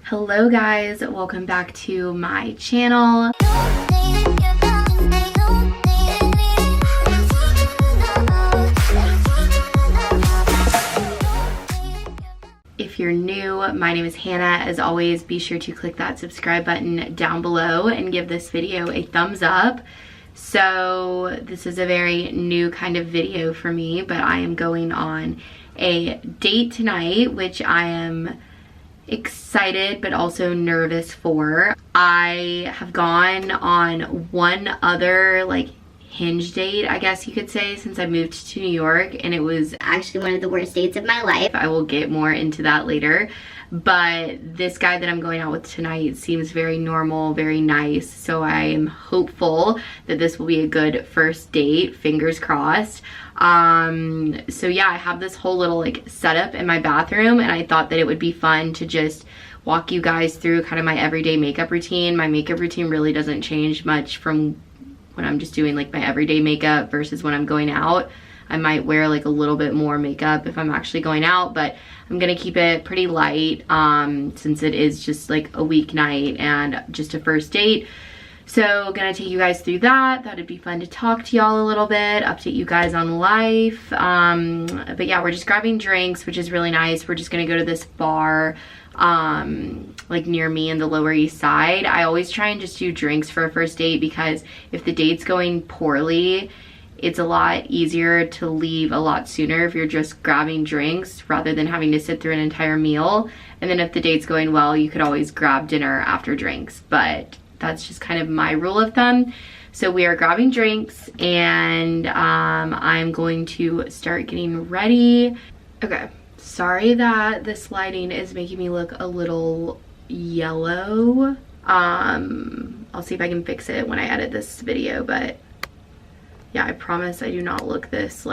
Hello guys, welcome back to my channel. If you're new, my name is Hannah. As always, be sure to click that subscribe button down below and give this video a thumbs up. So this is a very new kind of video for me, but I am going on a date tonight, which I am excited but also nervous for. I have gone on one other hinge date, I guess you could say, since I moved to New York, and it was actually one of the worst dates of my life. I will get more into that later, but this guy that I'm going out with tonight seems very normal, very nice, so I am hopeful that this will be a good first date, fingers crossed. So yeah, I have this whole little setup in my bathroom, and I thought that it would be fun to just walk you guys through kind of my everyday makeup routine. My makeup routine really doesn't change much from when I'm just doing my everyday makeup versus when I'm going out. I might wear a little bit more makeup if I'm actually going out, but I'm gonna keep it pretty light since it is just a weeknight and just a first date. So gonna take you guys through that. That'd be fun to talk to y'all a little bit, update you guys on life. But yeah, we're just grabbing drinks, which is really nice. We're just gonna go to this bar near me in the Lower East Side. I always try and just do drinks for a first date because if the date's going poorly, it's a lot easier to leave a lot sooner if you're just grabbing drinks rather than having to sit through an entire meal. And then if the date's going well, you could always grab dinner after drinks, but that's just kind of my rule of thumb. So we are grabbing drinks, and I'm going to start getting ready. Okay, sorry that this lighting is making me look a little yellow. I'll see if I can fix it when I edit this video, but yeah, I promise I do not look this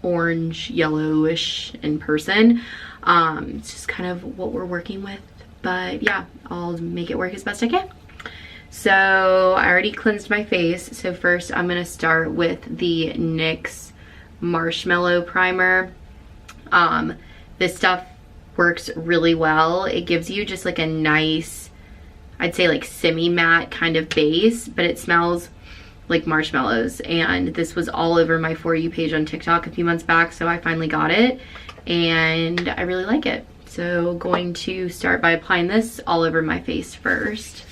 orange yellowish in person. It's just kind of what we're working with, but yeah, I'll make it work as best I can. So I already cleansed my face, so first I'm gonna start with the NYX Marshmallow Primer. This stuff works really well. It gives you just a nice, I'd say semi-matte kind of base, but it smells like marshmallows, and this was all over my For You page on TikTok a few months back, so I finally got it and I really like it. So going to start by applying this all over my face first.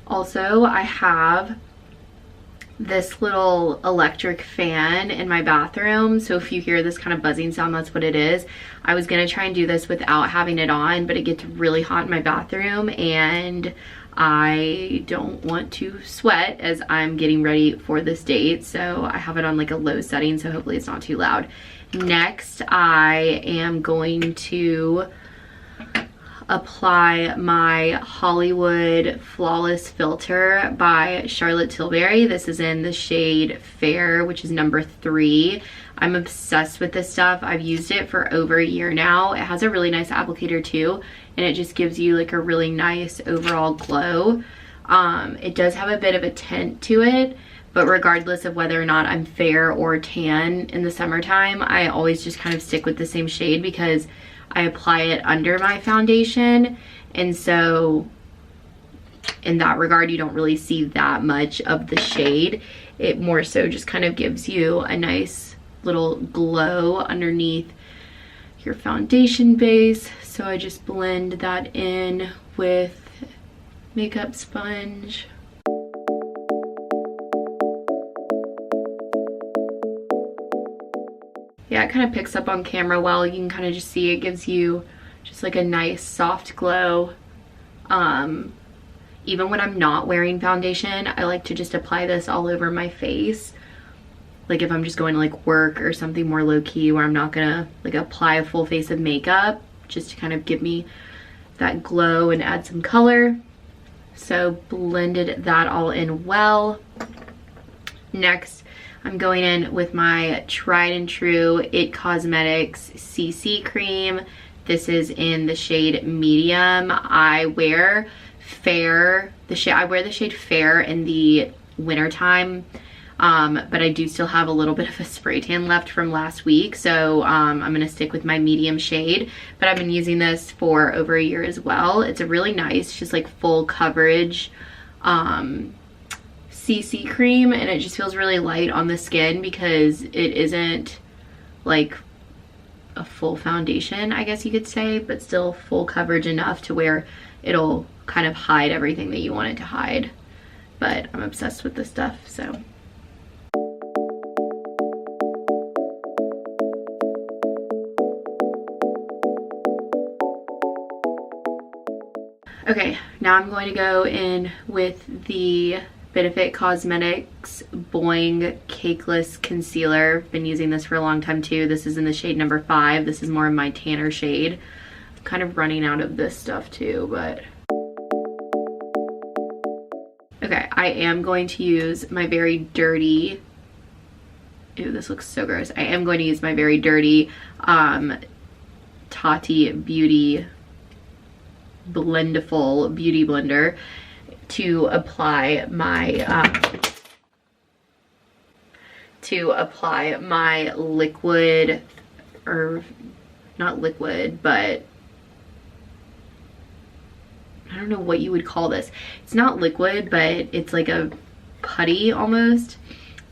Also, I have this little electric fan in my bathroom, so if you hear this kind of buzzing sound, that's what it is. I was gonna try and do this without having it on, but it gets really hot in my bathroom and I don't want to sweat as I'm getting ready for this date, so I have it on a low setting, so hopefully it's not too loud. Next, I am going to apply my Hollywood Flawless Filter by Charlotte Tilbury. This is in the shade Fair, which is number 3. I'm obsessed with this stuff. I've used it for over a year now. It has a really nice applicator too, and it just gives you a really nice overall glow. It does have a bit of a tint to it, but regardless of whether or not I'm fair or tan in the summertime, I always just kind of stick with the same shade because I apply it under my foundation, and so in that regard you don't really see that much of the shade. It more so just kind of gives you a nice little glow underneath your foundation base. So I just blend that in with makeup sponge. Yeah, it kind of picks up on camera well. You can kind of just see it gives you just a nice soft glow. Even when I'm not wearing foundation, I like to just apply this all over my face. If I'm just going to work or something more low-key where I'm not gonna apply a full face of makeup, just to kind of give me that glow and add some color. So blended that all in well. Next, I'm going in with my tried and true It Cosmetics CC cream. This is in the shade medium. I wear fair, I wear the shade fair in the wintertime. but I do still have a little bit of a spray tan left from last week, so I'm gonna stick with my medium shade. But I've been using this for over a year as well. It's a really nice, just like full coverage CC cream, and it just feels really light on the skin because it isn't like a full foundation, I guess you could say, but still full coverage enough to where it'll kind of hide everything that you want it to hide. But I'm obsessed with this stuff, so. Okay, now I'm going to go in with the Benefit Cosmetics Boing Cakeless Concealer. Been using this for a long time too. This is in the shade number 5. This is more of my tanner shade. I'm kind of running out of this stuff too, but. Okay, I am going to use my very dirty, ew, this looks so gross. I am going to use my very dirty Tati Beauty Blendiful Beauty Blender to apply my liquid, or not liquid, but I don't know what you would call this. It's not liquid, but it's like a putty almost.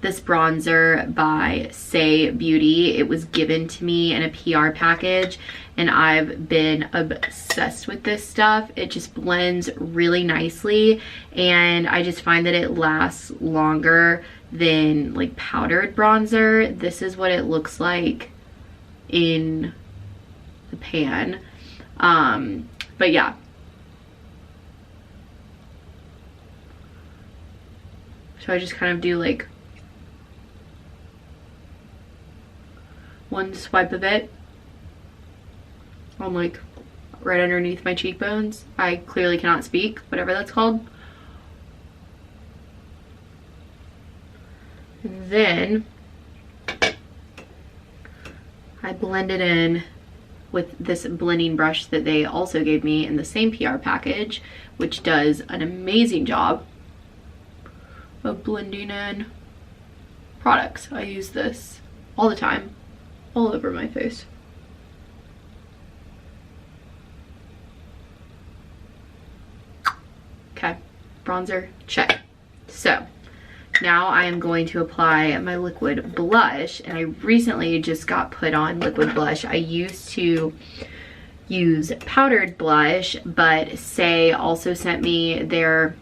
This bronzer by Say Beauty. It was given to me in a PR package, and I've been obsessed with this stuff. It just blends really nicely, and I just find that it lasts longer than like powdered bronzer. This is what it looks like in the pan. But yeah. So I just kind of do like one swipe of it on like right underneath my cheekbones. I clearly cannot speak, whatever that's called. And then I blend it in with this blending brush that they also gave me in the same PR package, which does an amazing job of blending in products. I use this all the time, all over my face. Okay, bronzer, check. So now I am going to apply my liquid blush, and I recently just got put on liquid blush. I used to use powdered blush, but Say also sent me their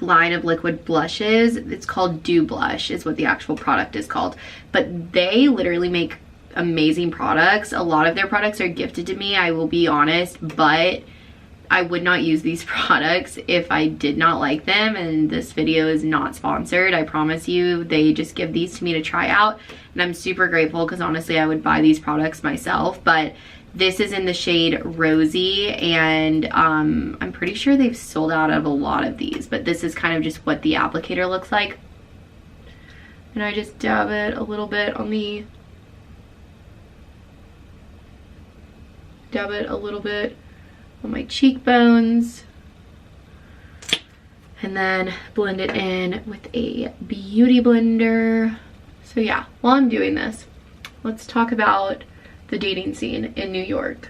line of liquid blushes. It's called Dew Blush is what the actual product is called, but they literally make amazing products. A lot of their products are gifted to me, I will be honest, but I would not use these products if I did not like them, and this video is not sponsored, I promise you. They just give these to me to try out, and I'm super grateful because honestly I would buy these products myself. But this is in the shade Rosy, and I'm pretty sure they've sold out of a lot of these, but this is kind of just what the applicator looks like. And I just dab it a little bit on the, my cheekbones, and then blend it in with a beauty blender. So yeah, while I'm doing this, let's talk about the dating scene in New York,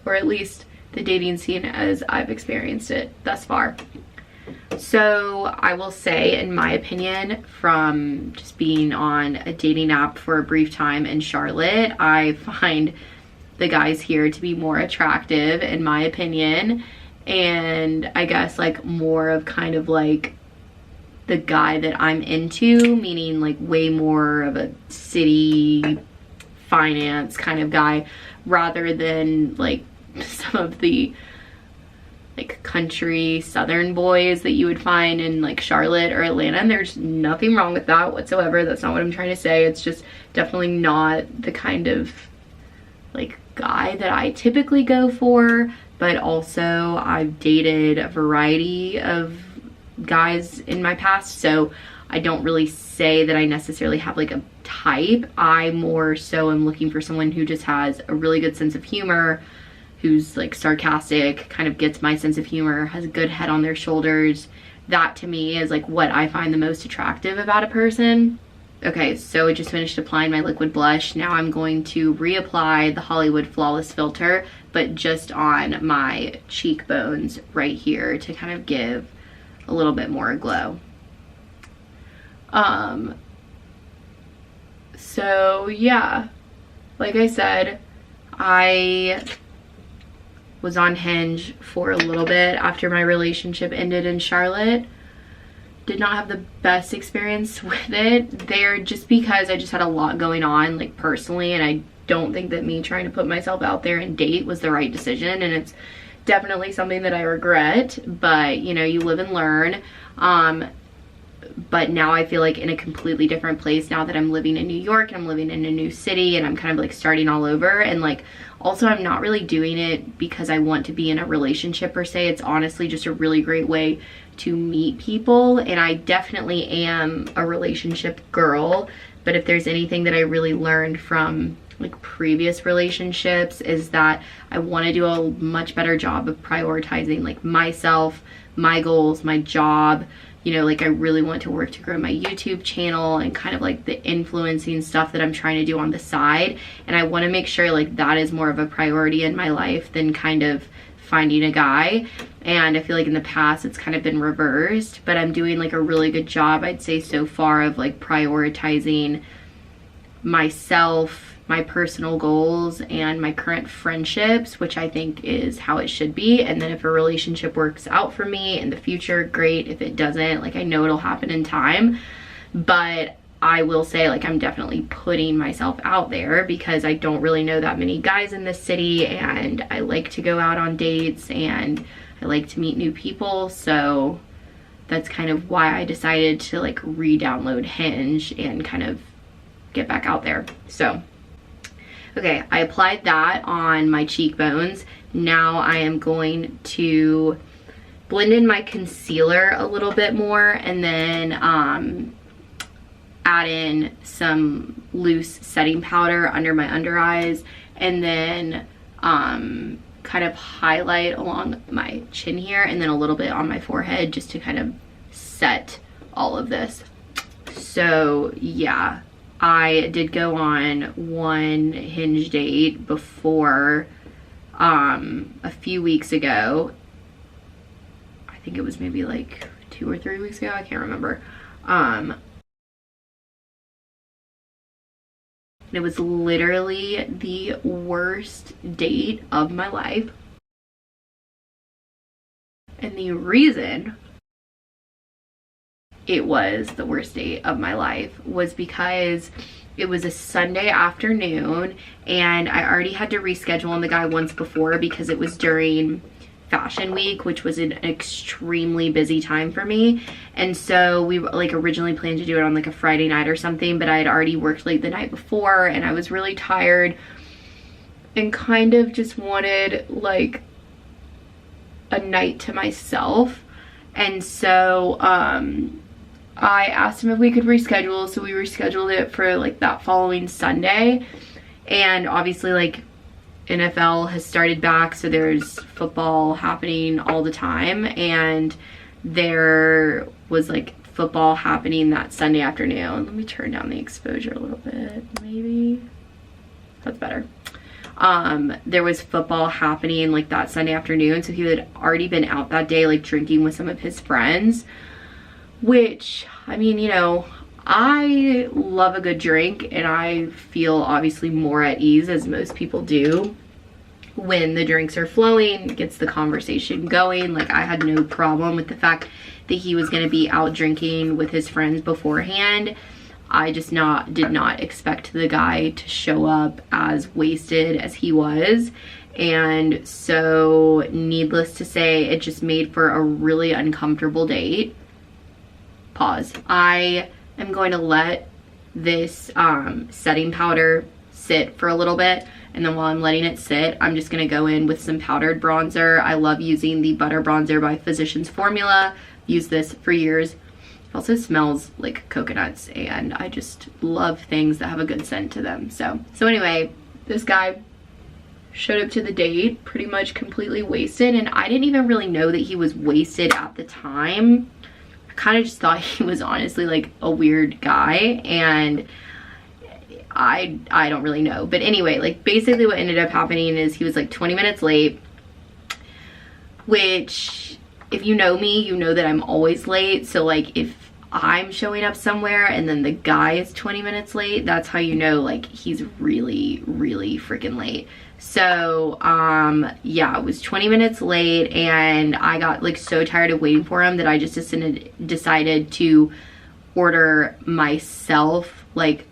or at least the dating scene as I've experienced it thus far. So I will say, in my opinion, from just being on a dating app for a brief time in Charlotte, I find the guys here to be more attractive, in my opinion, and I guess like more of kind of like the guy that I'm into, meaning like way more of a city finance kind of guy, rather than like some of the like country southern boys that you would find in like Charlotte or Atlanta. And there's nothing wrong with that whatsoever. That's not what I'm trying to say. It's just definitely not the kind of like guy that I typically go for. But also I've dated a variety of guys in my past, so I don't really say that I necessarily have like a type. I more so am looking for someone who just has a really good sense of humor, who's like sarcastic, kind of gets my sense of humor, has a good head on their shoulders, that to me is like what I find the most attractive about a person. Okay, so I just finished applying my liquid blush. Now I'm going to reapply the Hollywood Flawless filter, but just on my cheekbones right here to kind of give a little bit more glow. So yeah, like I said, I was on Hinge for a little bit after my relationship ended in Charlotte. Did not have the best experience with it there, just because I just had a lot going on, like personally, and I don't think that me trying to put myself out there and date was the right decision, and it's definitely something that I regret, but you know, you live and learn. But now I feel like in a completely different place now that I'm living in New York, and I'm living in a new city, and I'm kind of like starting all over. And like, also I'm not really doing it because I want to be in a relationship per se. It's honestly just a really great way to meet people, and I definitely am a relationship girl. But if there's anything that I really learned from like previous relationships, is that I want to do a much better job of prioritizing like myself, my goals, my job. You know, like I really want to work to grow my YouTube channel and kind of like the influencing stuff that I'm trying to do on the side. And I want to make sure like that is more of a priority in my life than kind of finding a guy. And I feel like in the past it's kind of been reversed, but I'm doing like a really good job, I'd say so far, of like prioritizing myself, my personal goals, and my current friendships, which I think is how it should be. And then if a relationship works out for me in the future, great. If it doesn't, like I know it'll happen in time, but I will say like I'm definitely putting myself out there because I don't really know that many guys in this city, and I like to go out on dates and I like to meet new people. So that's kind of why I decided to like re-download Hinge and kind of get back out there. So okay, I applied that on my cheekbones. Now I am going to blend in my concealer a little bit more, and then add in some loose setting powder under my under eyes, and then kind of highlight along my chin here, and then a little bit on my forehead just to kind of set all of this. So yeah, I did go on one Hinge date before a few weeks ago. I think it was maybe like 2 or 3 weeks ago, I can't remember. It was literally the worst date of my life. And the reason it was the worst date of my life was because it was a Sunday afternoon, and I already had to reschedule on the guy once before because it was during Fashion Week, which was an extremely busy time for me. And so we like originally planned to do it on like a Friday night or something, but I had already worked late the night before and I was really tired and kind of just wanted like a night to myself. And so I asked him if we could reschedule, so we rescheduled it for like that following Sunday. And obviously like NFL has started back, so there's football happening all the time, and there was like football happening that Sunday afternoon. Let me turn down the exposure a little bit, maybe that's better. There was football happening like that Sunday afternoon, so he had already been out that day like drinking with some of his friends, which, I mean, you know, I love a good drink, and I feel obviously more at ease, as most people do, when the drinks are flowing, gets the conversation going. Like I had no problem with the fact that he was going to be out drinking with his friends beforehand. I just did not expect the guy to show up as wasted as he was. And so needless to say, it just made for a really uncomfortable date. Pause. I am going to let this setting powder sit for a little bit, and then while I'm letting it sit, I'm just going to go in with some powdered bronzer. I love using the Butter Bronzer by Physicians Formula. Used this for years. It also smells like coconuts, and I just love things that have a good scent to them. So anyway, this guy showed up to the date pretty much completely wasted, and I didn't even really know that he was wasted at the time. kind of just thought he was honestly like a weird guy, and I don't really know. But anyway, like basically what ended up happening is he was like 20 minutes late, which if you know me, you know that I'm always late. So like if I'm showing up somewhere and then the guy is 20 minutes late, that's how you know like he's really, really freaking late. So yeah, I was 20 minutes late, and I got like so tired of waiting for him that I just decided to order myself like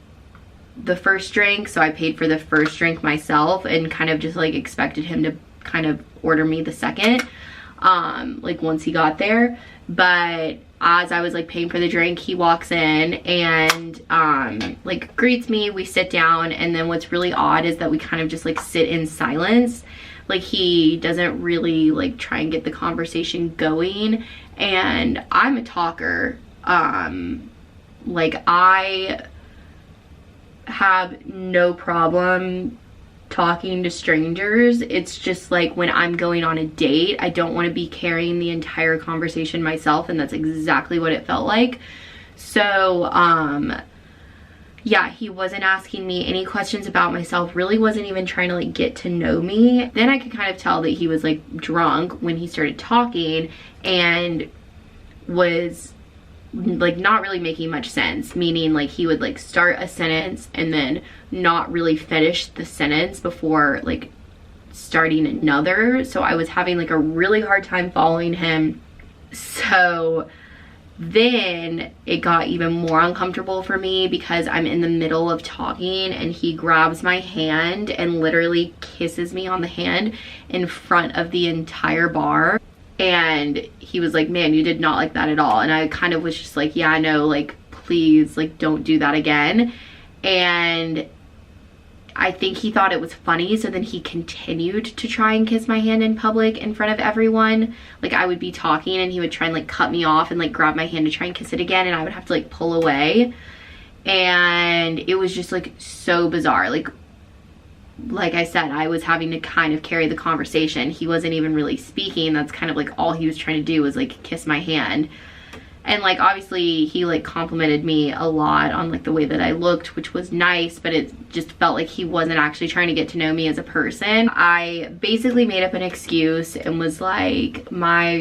the first drink. So I paid for the first drink myself and kind of just like expected him to kind of order me the second like once he got there. But as I was like paying for the drink, he walks in and like greets me, we sit down, and then what's really odd is that we kind of just like sit in silence. Like he doesn't really like try and get the conversation going, and I'm a talker. Like I have no problem talking to strangers. It's just like when I'm going on a date, I don't want to be carrying the entire conversation myself, and that's exactly what it felt like. So yeah, he wasn't asking me any questions about myself, really wasn't even trying to like get to know me. Then I could kind of tell that he was like drunk when he started talking, and was like not really making much sense, meaning like he would like start a sentence and then not really finish the sentence before like starting another. So I was having like a really hard time following him. So then it got even more uncomfortable for me because I'm in the middle of talking and he grabs my hand and literally kisses me on the hand in front of the entire bar. And he was like, man, you did not like that at all. And I kind of was just like, yeah, I know, like, please, like, don't do that again. And I think he thought it was funny, so then he continued to try and kiss my hand in public in front of everyone. Like, I would be talking and he would try and like cut me off and like grab my hand to try and kiss it again, and I would have to like pull away. And it was just like so bizarre. Like I said, I was having to kind of carry the conversation. He wasn't even really speaking. That's kind of like all he was trying to do was like kiss my hand. And like obviously he like complimented me a lot on like the way that I looked, which was nice, but it just felt like he wasn't actually trying to get to know me as a person. I basically made up an excuse and was like, my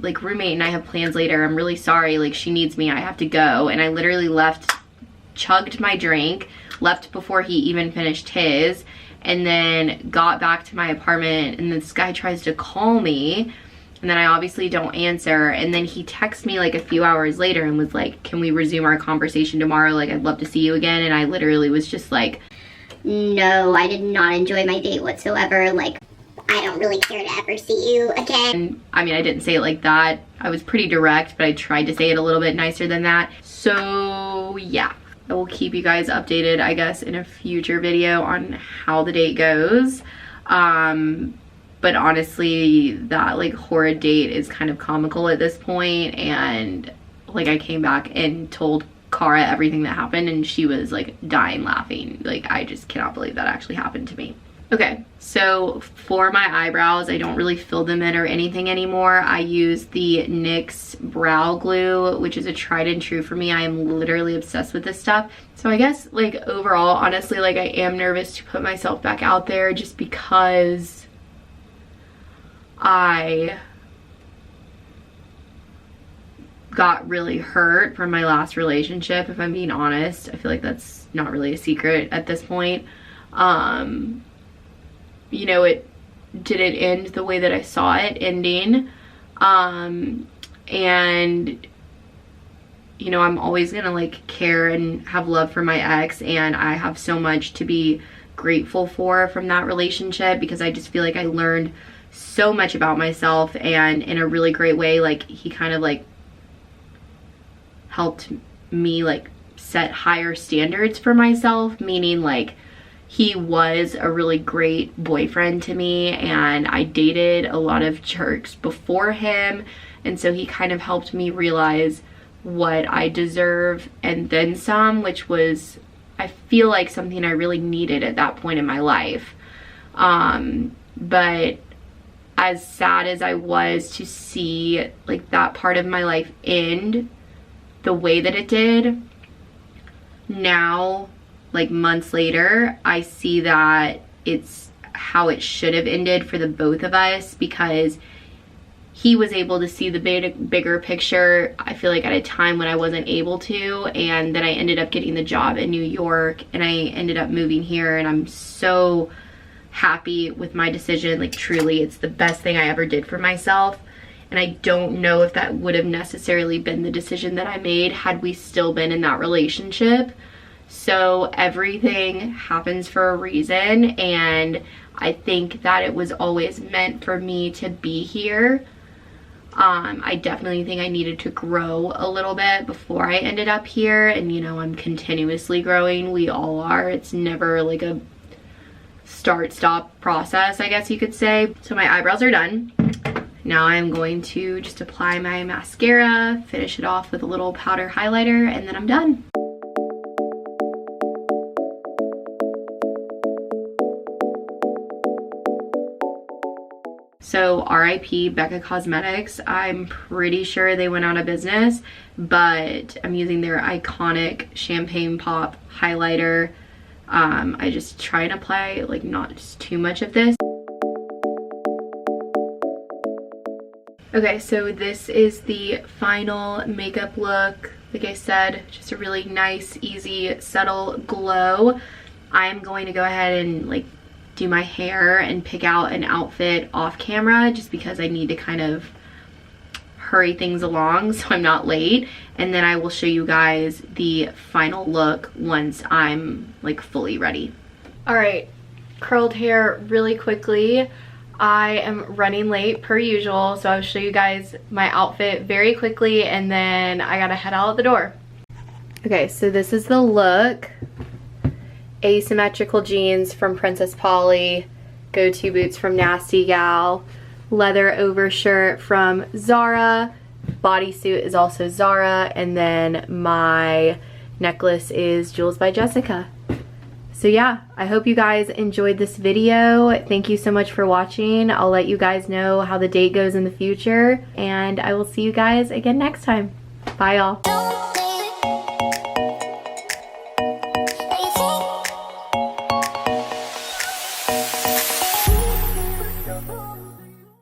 like roommate and I have plans later. I'm really sorry, like she needs me, I have to go. And I literally left, chugged my drink, left before he even finished his, and then got back to my apartment, and this guy tries to call me, and then I obviously don't answer, and then he texts me like a few hours later and was like, can we resume our conversation tomorrow? Like, I'd love to see you again. And I literally was just like, no, I did not enjoy my date whatsoever. Like, I don't really care to ever see you again. And, I mean, I didn't say it like that. I was pretty direct, but I tried to say it a little bit nicer than that. So yeah, I will keep you guys updated, I guess, in a future video on how the date goes. But honestly, that like horrid date is kind of comical at this point. And like I came back and told Cara everything that happened, and she was like dying laughing. Like, I just cannot believe that actually happened to me. Okay, so for my eyebrows, I don't really fill them in or anything anymore. I use the NYX Brow Glue, which is a tried and true for me. I am literally obsessed with this stuff. So I guess like overall, honestly, like I am nervous to put myself back out there just because I got really hurt from my last relationship, if I'm being honest. I feel like that's not really a secret at this point. You know, it didn't end the way that I saw it ending. And, you know, I'm always gonna like care and have love for my ex, and I have so much to be grateful for from that relationship, because I just feel like I learned so much about myself, and in a really great way. Like, he kind of like helped me like set higher standards for myself, meaning like he was a really great boyfriend to me, and I dated a lot of jerks before him, and so he kind of helped me realize what I deserve and then some, which was, I feel like, something I really needed at that point in my life. But as sad as I was to see like that part of my life end the way that it did, now, like months later, I see that it's how it should have ended for the both of us, because he was able to see the bigger picture, I feel like, at a time when I wasn't able to. And then I ended up getting the job in New York, and I ended up moving here, and I'm so happy with my decision. Like, truly, it's the best thing I ever did for myself. And I don't know if that would have necessarily been the decision that I made had we still been in that relationship. So everything happens for a reason, and I think that it was always meant for me to be here. I definitely think I needed to grow a little bit before I ended up here, and you know, I'm continuously growing. We all are. It's never like a start-stop process, I guess you could say. So my eyebrows are done. Now I'm going to just apply my mascara, finish it off with a little powder highlighter, and then I'm done. So RIP Becca Cosmetics. I'm pretty sure they went out of business, but I'm using their iconic Champagne Pop highlighter. I just try and apply like not just too much of this. Okay, so this is the final makeup look. Like I said, just a really nice, easy, subtle glow. I'm going to go ahead and like do my hair and pick out an outfit off camera, just because I need to kind of hurry things along so I'm not late. And then I will show you guys the final look once I'm like fully ready. All right, curled hair really quickly. I am running late per usual, so I'll show you guys my outfit very quickly, and then I gotta head out the door. Okay, so this is the look. Asymmetrical jeans from Princess Polly, go-to boots from Nasty Gal, leather overshirt from Zara, bodysuit is also Zara, and then my necklace is Jewels by Jessica. So yeah, I hope you guys enjoyed this video. Thank you so much for watching. I'll let you guys know how the date goes in the future, and I will see you guys again next time. Bye y'all.